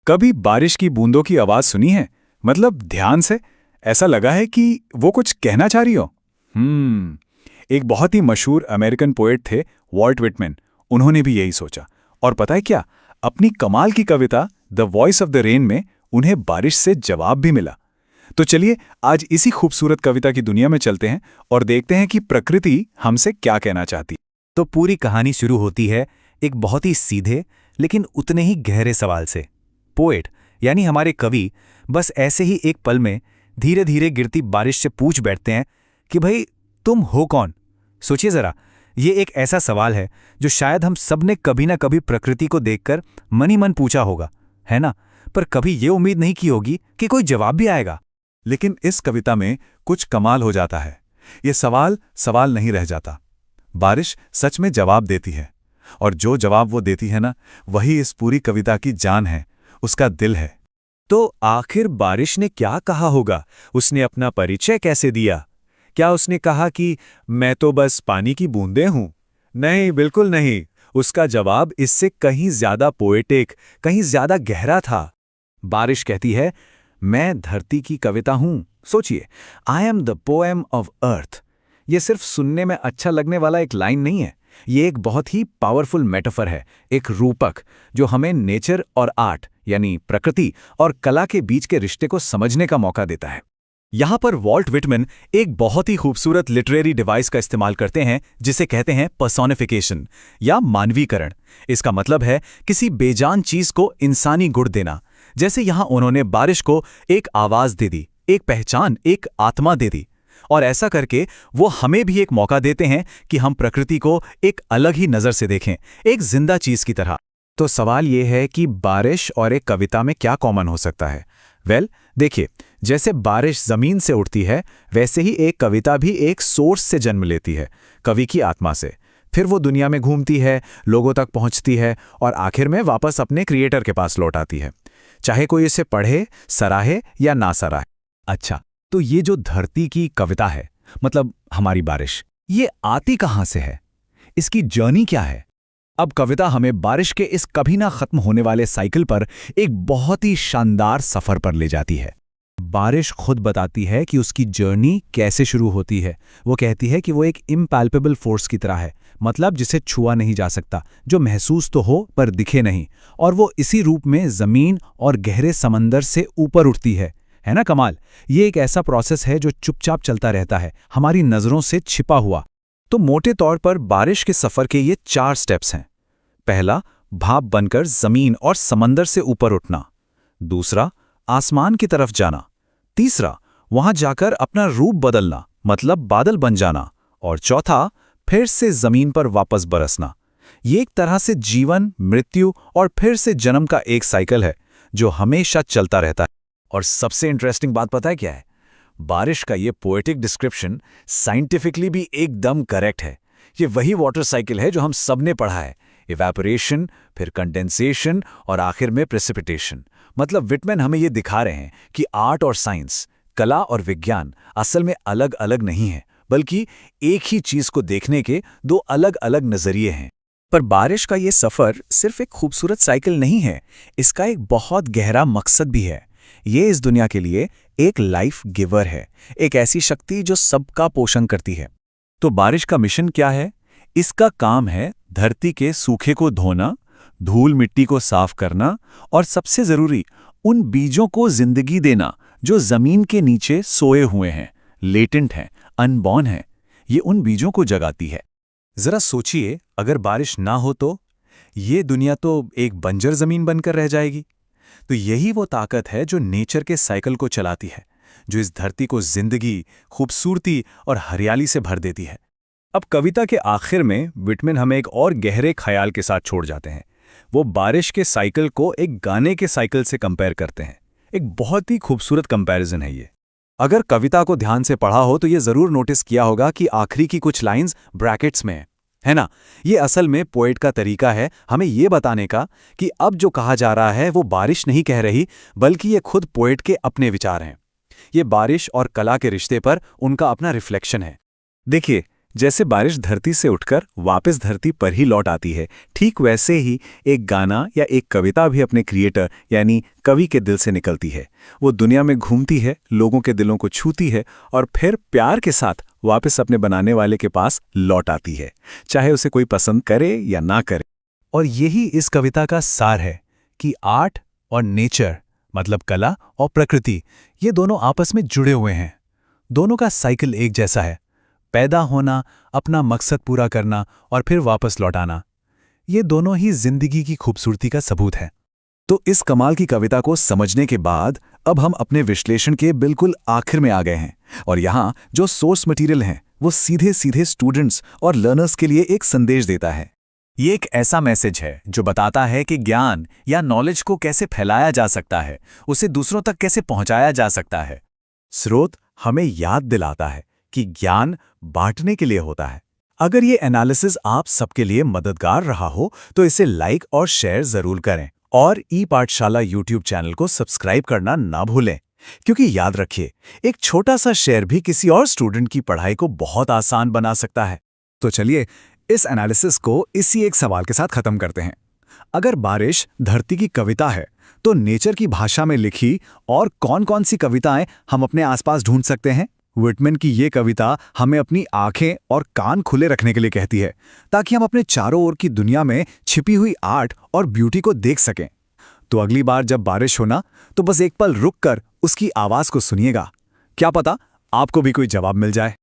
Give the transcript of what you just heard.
कभी बारिश की बूंदों की आवाज सुनी है? मतलब ध्यान से ऐसा लगा है कि वो कुछ कहना चाह रही हो। एक बहुत ही मशहूर अमेरिकन पोएट थे, वॉल्ट विटमैन। उन्होंने भी यही सोचा। और पता है क्या, अपनी कमाल की कविता the voice of the rain में उन्हें बारिश से जवाब भी मिला। तो चलिए आज इसी खूबसूरत कविता की दुनिया में चलते हैं और देखते हैं कि प्रकृति हमसे क्या कहना चाहती है। तो पूरी कहानी शुरू होती है एक बहुत ही सीधे लेकिन उतने ही गहरे सवाल से। पोएट यानी हमारे कवि बस ऐसे ही एक पल में धीरे धीरे गिरती बारिश से पूछ बैठते हैं कि भाई तुम हो कौन। सोचिए जरा, ये एक ऐसा सवाल है जो शायद हम सब ने कभी ना कभी प्रकृति को देखकर मन ही मन पूछा होगा, है ना? पर कभी ये उम्मीद नहीं की होगी कि कोई जवाब भी आएगा। लेकिन इस कविता में कुछ कमाल हो जाता है। ये सवाल सवाल नहीं रह जाता। बारिश सच में जवाब देती है, और जो जवाब वो देती है ना, वही इस पूरी कविता की जान है, उसका दिल है। तो आखिर बारिश ने क्या कहा होगा? उसने अपना परिचय कैसे दिया? क्या उसने कहा कि मैं तो बस पानी की बूंदें हूं? नहीं, बिल्कुल नहीं। उसका जवाब इससे कहीं ज्यादा पोएटिक, कहीं ज्यादा गहरा था। बारिश कहती है, मैं धरती की कविता हूं। सोचिए, I am the poem of earth. ये सिर्फ सुनने में अच्छा लगने वाला एक लाइन नहीं है, ये एक बहुत ही पावरफुल मेटाफर है, एक रूपक जो हमें नेचर और आर्ट यानी प्रकृति और कला के बीच के रिश्ते को समझने का मौका देता है। यहां पर वॉल्ट विटमैन एक बहुत ही खूबसूरत लिटरेरी डिवाइस का इस्तेमाल करते हैं जिसे कहते हैं पर्सोनिफिकेशन या मानवीकरण। इसका मतलब है किसी बेजान चीज को इंसानी गुण देना। जैसे यहां उन्होंने बारिश को एक आवाज दे दी, एक पहचान, एक आत्मा दे दी। और ऐसा करके वो हमें भी एक मौका देते हैं कि हम प्रकृति को एक अलग ही नज़र से देखें, एक जिंदा चीज की तरह। तो सवाल ये है कि बारिश और एक कविता में क्या कॉमन हो सकता है? देखिए, जैसे बारिश जमीन से उठती है, वैसे ही एक कविता भी एक सोर्स से जन्म लेती है, कवि की आत्मा से। फिर वो दुनिया में घूमती है, लोगों तक पहुंचती है और आखिर में वापस अपने क्रिएटर के पास लौट आती है, चाहे कोई इसे पढ़े, सराहे या ना सराहे। अच्छा, तो ये जो धरती की कविता है, मतलब हमारी बारिश, ये आती कहां से है? इसकी जर्नी क्या है? अब कविता हमें बारिश के इस कभी ना खत्म होने वाले साइकिल पर एक बहुत ही शानदार सफर पर ले जाती है। बारिश खुद बताती है कि उसकी जर्नी कैसे शुरू होती है। वो कहती है कि वो एक इम्पैल्पेबल फोर्स की तरह है, मतलब जिसे छुआ नहीं जा सकता, जो महसूस तो हो पर दिखे नहीं, और वो इसी रूप में जमीन और गहरे समंदर से ऊपर उठती है ना कमाल? ये एक ऐसा प्रोसेस है जो चुपचाप चलता रहता है, हमारी नजरों से छिपा हुआ। तो मोटे तौर पर बारिश के सफर के ये 4 स्टेप्स हैं। पहला, भाप बनकर जमीन और समंदर से ऊपर उठना। दूसरा, आसमान की तरफ जाना। तीसरा, वहां जाकर अपना रूप बदलना, मतलब बादल बन जाना। और चौथा, फिर से जमीन पर वापस बरसना। ये एक तरह से जीवन, मृत्यु और फिर से जन्म का एक साइकिल है जो हमेशा चलता रहता है। और सबसे इंटरेस्टिंग बात पता है क्या है? बारिश का ये पोएटिक डिस्क्रिप्शन साइंटिफिकली भी एकदम करेक्ट है। ये वही वाटर साइकिल है जो हम सबने पढ़ा है, इवैपोरेशन, फिर कंडेंसेशन और आखिर में प्रेसिपिटेशन। मतलब विटमैन हमें ये दिखा रहे हैं कि आर्ट और साइंस, कला और विज्ञान असल में अलग अलग नहीं है, बल्कि एक ही चीज को देखने के 2 अलग अलग नजरिए हैं। पर बारिश का ये सफर सिर्फ एक खूबसूरत साइकिल नहीं है, इसका एक बहुत गहरा मकसद भी है। ये इस दुनिया के लिए एक लाइफ गिवर है, एक ऐसी शक्ति जो सबका पोषण करती है। तो बारिश का मिशन क्या है? इसका काम है धरती के सूखे को धोना, धूल मिट्टी को साफ करना और सबसे जरूरी, उन बीजों को जिंदगी देना जो जमीन के नीचे सोए हुए हैं, लेटेंट हैं, अनबॉर्न हैं। ये उन बीजों को जगाती है। जरा सोचिए, अगर बारिश ना हो तो ये दुनिया तो एक बंजर जमीन बनकर रह जाएगी। तो यही वो ताकत है जो नेचर के साइकिल को चलाती है, जो इस धरती को जिंदगी, खूबसूरती और हरियाली से भर देती है। अब कविता के आखिर में विटमैन हमें एक और गहरे ख्याल के साथ छोड़ जाते हैं। वो बारिश के साइकिल को एक गाने के साइकिल से कंपेयर करते हैं। एक बहुत ही खूबसूरत कंपैरिजन है ये। अगर कविता को ध्यान से पढ़ा हो तो ये जरूर नोटिस किया होगा कि आखिरी की कुछ लाइंस ब्रैकेट्स में है ना? ये असल में पोएट का तरीका है हमें ये बताने का कि अब जो कहा जा रहा है वो बारिश नहीं कह रही, बल्कि ये खुद पोएट के अपने विचार हैं। ये बारिश और कला के रिश्ते पर उनका अपना रिफ्लेक्शन है। देखिए, जैसे बारिश धरती से उठकर वापस धरती पर ही लौट आती है, ठीक वैसे ही एक गाना या एक कविता भी अपने क्रिएटर यानी कवि के दिल से निकलती है। वो दुनिया में घूमती है, लोगों के दिलों को छूती है और फिर प्यार के साथ वापस अपने बनाने वाले के पास लौट आती है, चाहे उसे कोई पसंद करे या ना करे। और यही इस कविता का सार है कि आर्ट और नेचर मतलब कला और प्रकृति ये दोनों आपस में जुड़े हुए हैं। दोनों का साइकिल एक जैसा है, पैदा होना, अपना मकसद पूरा करना और फिर वापस लौटाना। ये दोनों ही जिंदगी की खूबसूरती का सबूत है। तो इस कमाल की कविता को समझने के बाद अब हम अपने विश्लेषण के बिल्कुल आखिर में आ गए हैं और यहाँ जो सोर्स मटेरियल है वो सीधे सीधे स्टूडेंट्स और लर्नर्स के लिए एक संदेश देता है। ये एक ऐसा मैसेज है जो बताता है कि ज्ञान या नॉलेज को कैसे फैलाया जा सकता है, उसे दूसरों तक कैसे पहुंचाया जा सकता है। स्रोत हमें याद दिलाता है कि ज्ञान बांटने के लिए होता है। अगर ये एनालिसिस आप सबके लिए मददगार रहा हो तो इसे लाइक और शेयर जरूर करें और ई पाठशाला यूट्यूब चैनल को सब्सक्राइब करना ना भूलें, क्योंकि याद रखिए एक छोटा सा शेयर भी किसी और स्टूडेंट की पढ़ाई को बहुत आसान बना सकता है। तो चलिए इस एनालिसिस को इसी एक सवाल के साथ खत्म करते हैं। अगर बारिश धरती की कविता है तो नेचर की भाषा में लिखी और कौन-कौन सी कविताएं हम अपने आसपास ढूंढ सकते हैं? विटमैन की ये कविता हमें अपनी आंखें और कान खुले रखने के लिए कहती है ताकि हम अपने चारों ओर की दुनिया में छिपी हुई आर्ट और ब्यूटी को देख सकें। तो अगली बार जब बारिश हो ना तो बस एक पल रुक कर उसकी आवाज को सुनिएगा, क्या पता आपको भी कोई जवाब मिल जाए।